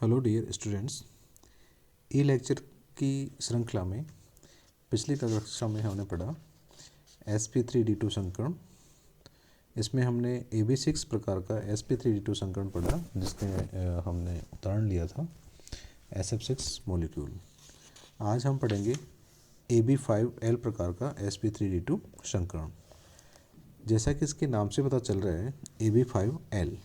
Hello dear students. E lecture की श्रृंखला में पिछली कक्षा में हमने पढ़ा sp3d2 संकरण। इसमें हमने AB6 प्रकार का sp3d2 संकरण पढ़ा, जिसके हमने उदाहरण लिया था SF6 मॉलिक्यूल। आज हम पढ़ेंगे AB5L प्रकार का sp3d2 संकरण। जैसा कि इसके नाम से पता चल रहा है, AB5L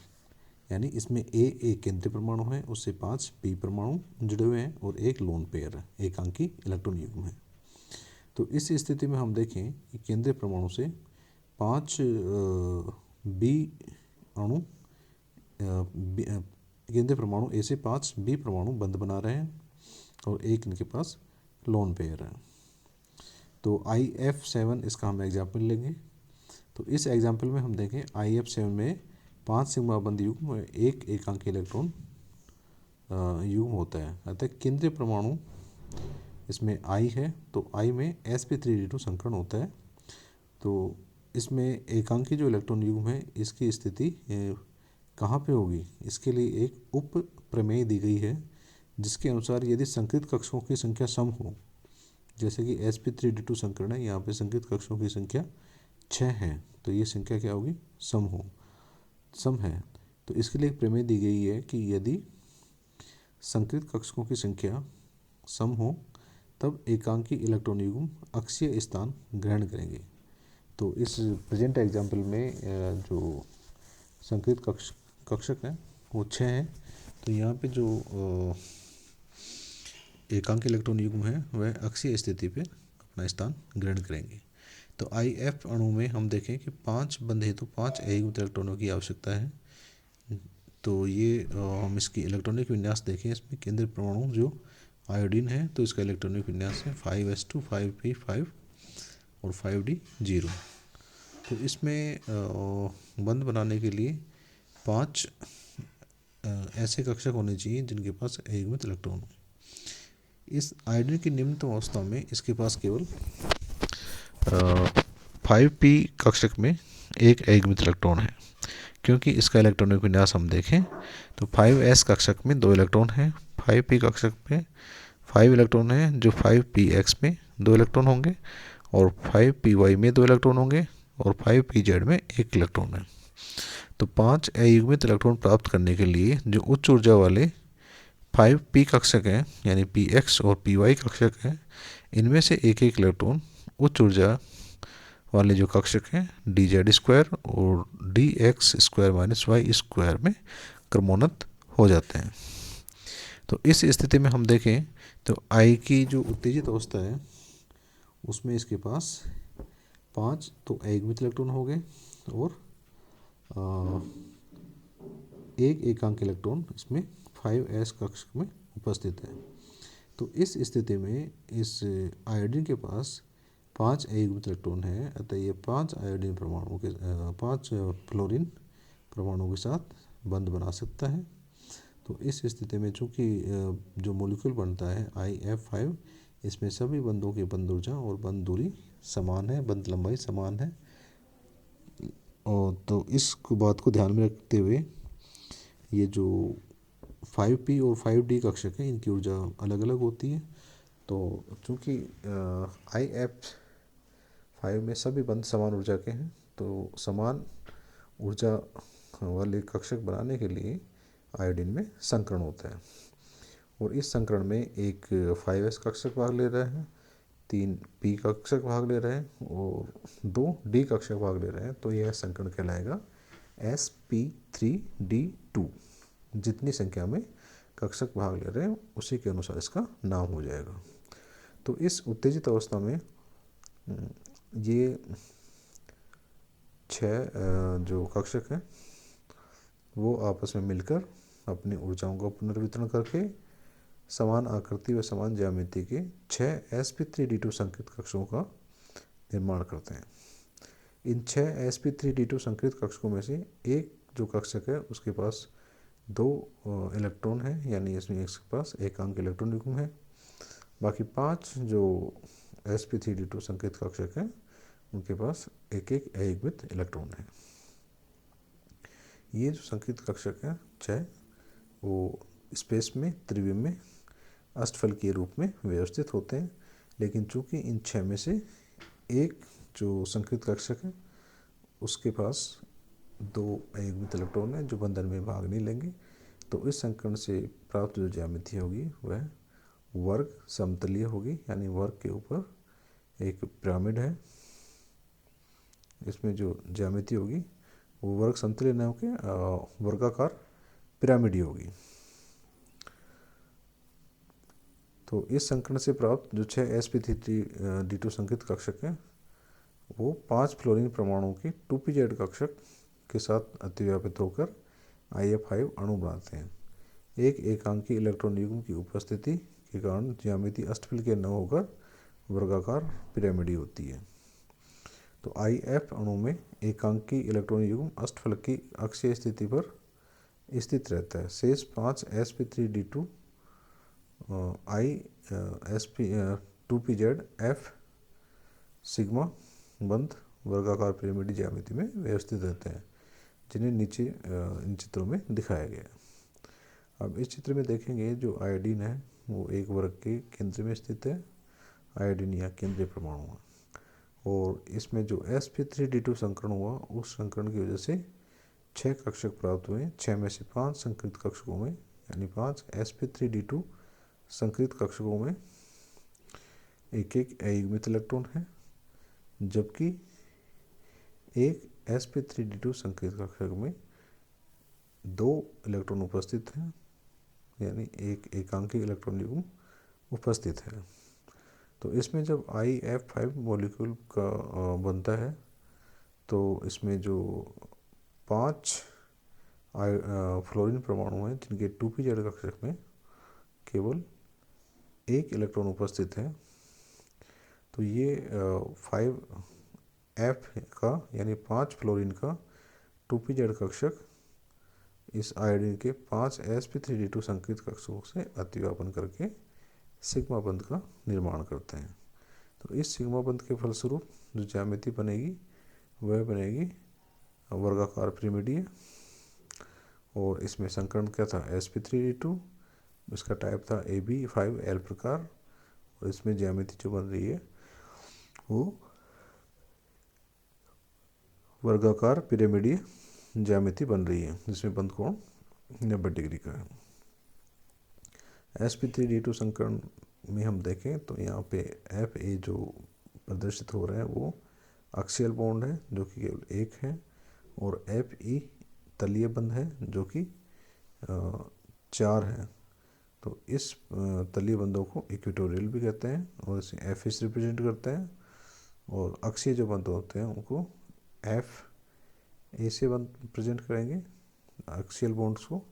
यानी इसमें एक केंद्रीय परमाणु है, उससे 5 पी परमाणु जुड़े हुए हैं और एक लोन पेयर है, एकांकी इलेक्ट्रॉन युग्म है। तो इस स्थिति में हम देखें कि केंद्रीय परमाणु से 5 बी अणु केंद्रीय परमाणु ए से 5 बी परमाणु बंध बना रहे हैं और एक इनके पास लोन पेयर है। तो IF7 इसका हम एग्जाम्पल लेंगे। तो इस एग्जाम्पल में हम देखें IF7 में 5 सिग्मा बंध युग्म और एक एकांकी इलेक्ट्रॉन युग्म होता है। अतः केंद्रीय परमाणु इसमें I है, तो I में sp3d2 संकरण होता है। तो इसमें एकांकी जो इलेक्ट्रॉन युग्म है, इसकी स्थिति कहाँ पे होगी, इसके लिए एक उप प्रमेय दी गई है, जिसके अनुसार यदि संकृत कक्षकों की संख्या सम हो, जैसे कि sp3d2 संकरण है, यहाँ पे संकृत कक्षकों की संख्या 6 है, तो ये संख्या क्या होगी, सम है। तो इसके लिए एक प्रमेय दी गई है कि यदि संकृत कक्षकों की संख्या सम हो तब एकांकी इलेक्ट्रॉन युग्म अक्षीय स्थान ग्रहण करेंगे। तो इस प्रेजेंट एग्जाम्पल में जो संकृत कक्षक हैं वो 6 हैं, तो यहाँ पे जो एकांकी इलेक्ट्रॉन युग्म है वह अक्षीय स्थिति पे अपना स्थान ग्रहण करेंगे। तो IF अणु में हम देखें कि 5 बंध हेतु 5 एयुक्त इलेक्ट्रॉनों की आवश्यकता है। तो ये हम इसकी इलेक्ट्रॉनिक विन्यास देखें। इसमें केंद्रीय परमाणु जो आयोडीन है, तो इसका इलेक्ट्रॉनिक विन्यास है 5s2 5p5 और 5d0। तो इसमें बंध बनाने के लिए 5 ऐसे कक्षक होने चाहिए जिनके पास अयुग्मित इलेक्ट्रॉन हो। इस आयोडीन की निम्नतम अवस्था में इसके पास केवल 5p कक्षक में एक अयुग्मित इलेक्ट्रॉन है। क्योंकि इसका इलेक्ट्रॉनिक विन्यास हम देखें तो 5s कक्षक में 2 इलेक्ट्रॉन हैं, 5p कक्षक में 5 इलेक्ट्रॉन हैं, जो 5px में 2 इलेक्ट्रॉन होंगे और 5py में 2 इलेक्ट्रॉन होंगे और 5pz में 1 इलेक्ट्रॉन है। तो 5 अयुग्मित इलेक्ट्रॉन प्राप्त करने के लिए जो उच्च ऊर्जा वाले 5p कक्षक हैं, यानी px और py कक्षक हैं, इनमें से एक एक इलेक्ट्रॉन उच्च ऊर्जा वाले जो कक्षक हैं dz² और dx² - y² में क्रमोन्नत हो जाते हैं। तो इस स्थिति में हम देखें तो I की जो उत्तेजित अवस्था है उसमें इसके पास 5 तो अयुग्मित इलेक्ट्रॉन हो गए और एक एकांक इलेक्ट्रॉन इसमें 5s कक्षक में उपस्थित है। तो इस स्थिति में इस आयोडीन के पास 5 अयुग्मित इलेक्ट्रॉन है, अतः ये 5 आयोडीन परमाणुओं के 5 फ्लोरीन परमाणुओं के साथ बंध बना सकता है। तो इस स्थिति में चूँकि जो मॉलिक्यूल बनता है IF5, इसमें सभी बंधों की बंध ऊर्जा और बंध दूरी समान है, बंध लंबाई समान है। और तो इस बात को ध्यान में रखते हुए ये जो 5p और 5d कक्षक हैं, इनकी ऊर्जा अलग अलग होती है। तो चूँकि IF5 में सभी बंध समान ऊर्जा के हैं, तो समान ऊर्जा वाले कक्षक बनाने के लिए आयोडीन में संकरण होता है और इस संकरण में एक 5s कक्षक भाग ले रहा है, 3 p कक्षक भाग ले रहे हैं और 2 d कक्षक भाग ले रहे हैं। तो यह संकरण कहलाएगा sp3d2। जितनी संख्या में कक्षक भाग ले रहे हैं उसी के अनुसार इसका नाम हो जाएगा। तो इस उत्तेजित अवस्था में ये 6 जो कक्षक हैं वो आपस में मिलकर अपनी ऊर्जाओं का पुनर्वितरण करके समान आकृति व समान ज्यामिति के 6 sp3d2 संकृत कक्षकों का निर्माण करते हैं। इन 6 sp3d2 संकृत कक्षकों में से एक जो कक्षक है उसके पास 2 इलेक्ट्रॉन है, यानी इसमें इसके पास एकांक इलेक्ट्रॉन युग्म है। बाकी 5 जो sp3d2 संकृत कक्षक हैं उनके पास एक एक अयुग्मित इलेक्ट्रॉन है। ये जो संकृत कक्षक हैं 6, वो स्पेस में त्रिविम में अष्टफल के रूप में व्यवस्थित होते हैं। लेकिन चूंकि इन 6 में से एक जो संकृत कक्षक है उसके पास 2 अयुग्मित इलेक्ट्रॉन है जो बंधन में भाग नहीं लेंगे, तो इस संकरण से प्राप्त जो ज्यामिति होगी वह वर्ग समतलीय होगी, यानी वर्ग के ऊपर एक पिरामिड है। इसमें जो ज्यामिति होगी वो वर्ग समतलीय न होकर वर्गाकार पिरामिड ही होगी। तो इस संकरण से प्राप्त जो 6 sp3d2 संकृत कक्षक हैं वो 5 फ्लोरीन परमाणुओं के 2pz कक्षक के साथ अतिव्यापित होकर IF5 अणु बनाते हैं। एक एकांकी इलेक्ट्रॉन युग्म की उपस्थिति के कारण ज्यामिति अष्टफल के न होकर वर्गाकार पिरामिडी होती है। तो IF अणु में एकांकी इलेक्ट्रॉन युग्म अष्टफल की अक्षीय स्थिति पर स्थित रहता है। शेष 5 sp3d2 2pz f सिग्मा बंध वर्गाकार पिरामिडी ज्यामिति में व्यवस्थित रहते हैं, जिन्हें नीचे इन चित्रों में दिखाया गया है। अब इस चित्र में देखेंगे जो आयोडीन है वो एक वर्ग के केंद्र में स्थित है। आयोडीन या केंद्रीय परमाणु है और इसमें जो sp3d2 संकरण हुआ उस संकरण की वजह से 6 कक्षक प्राप्त हुए। 6 में से 5 संकृत कक्षकों में यानी 5 sp3d2 संकृत कक्षकों में एक अयुग्मित इलेक्ट्रॉन है, जबकि एक sp3d2 संकृत कक्षक में 2 इलेक्ट्रॉन उपस्थित हैं, यानी एक एकांकी इलेक्ट्रॉन युग्म उपस्थित है। तो इसमें जब IF5 मॉलिक्यूल का बनता है तो इसमें जो 5 फ्लोरीन परमाणु हैं जिनके 2pz कक्षक में केवल 1 इलेक्ट्रॉन उपस्थित है, तो ये 5F का यानी 5 फ्लोरीन का 2pz कक्षक इस आयोडीन के 5 sp3d2 संकृत कक्षकों से अतिव्यापन करके सिग्मा बंध का निर्माण करते हैं। तो इस सिग्मा बंध के फलस्वरूप जो ज्यामिति बनेगी वह बनेगी वर्गाकार पिरामिडीय। और इसमें संकरण क्या था sp3d2, इसका टाइप था AB5L प्रकार और इसमें ज्यामिति जो बन रही है वो वर्गाकार पिरामिडीय ज्यामिति बन रही है जिसमें बंध कोण 90 डिग्री का है। sp3d2 संकरण में हम देखें तो यहाँ पे Fa जो प्रदर्शित हो रहा है वो अक्षीय बॉन्ड है जो कि केवल एक है, और Fe तलीय बंध है जो कि 4 है। तो इस तलीय बंधों को इक्वेटोरियल भी कहते हैं और इसे F से रिप्रेजेंट करते हैं, और अक्षीय जो बंध होते हैं उनको Fa से बंध प्रेजेंट करेंगे अक्षीय बॉन्ड्स को।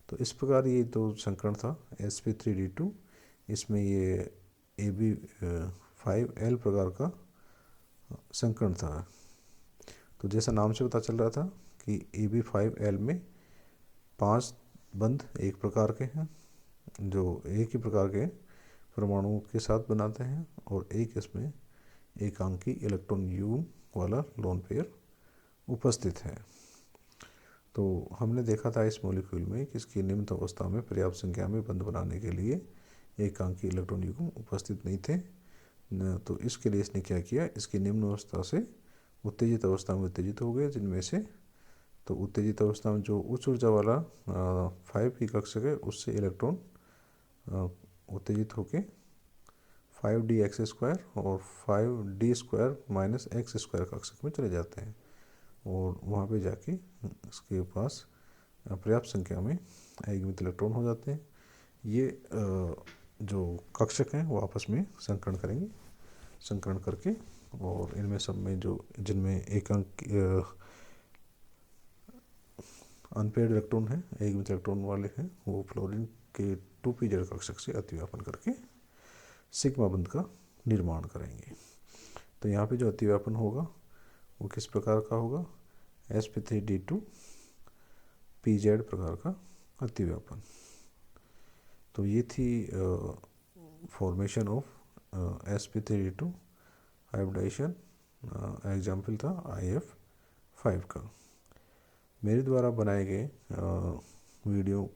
तो इस प्रकार ये जो संकरण था sp3d2 इसमें ये AB5L प्रकार का संकरण था। तो जैसा नाम से पता चल रहा था कि AB5L में 5 बंध एक प्रकार के हैं जो एक ही प्रकार के परमाणुओं के साथ बनाते हैं, और एक इसमें एकांकी इलेक्ट्रॉन युग्म वाला लोन पेयर उपस्थित है। तो हमने देखा था इस मॉलिक्यूल में कि इसकी निम्न अवस्था में पर्याप्त संख्या में बंध बनाने के लिए एकांकी इलेक्ट्रॉन युग्म उपस्थित नहीं थे। तो इसके लिए इसने क्या किया, इसकी निम्न अवस्था से उत्तेजित अवस्था में उत्तेजित हो गए, जिनमें से तो उत्तेजित अवस्था में जो उच्च ऊर्जा वाला 5p कक्षक है उससे इलेक्ट्रॉन उत्तेजित होके 5dx² और 5d² - x² कक्षक में चले जाते हैं, और वहाँ पे जाके इसके पास पर्याप्त संख्या में अयुग्मित इलेक्ट्रॉन हो जाते हैं। ये जो कक्षक हैं वो आपस में संकरण करेंगे, संकरण करके, और इनमें सब में जो जिनमें एकांक अनपेयर्ड इलेक्ट्रॉन है अयुग्मित इलेक्ट्रॉन वाले हैं वो फ्लोरीन के 2pz कक्षक से अतिव्यापन करके सिग्मा बंध का निर्माण करेंगे। तो यहाँ पे जो अतिव्यापन होगा वो किस प्रकार का होगा, sp3d2 pz प्रकार का अतिव्यापन। तो ये थी formation of sp3d2 hybridisation. Example था IF5 का। मेरे द्वारा बनाए गए वीडियो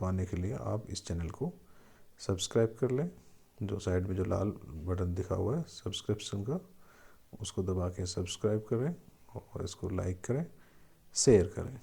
पाने के लिए आप इस चैनल को सब्सक्राइब कर लें। जो साइड में जो लाल बटन दिखा हुआ है सब्सक्रिप्शन का, उसको दबा के सब्सक्राइब करें और इसको लाइक करें, शेयर करें।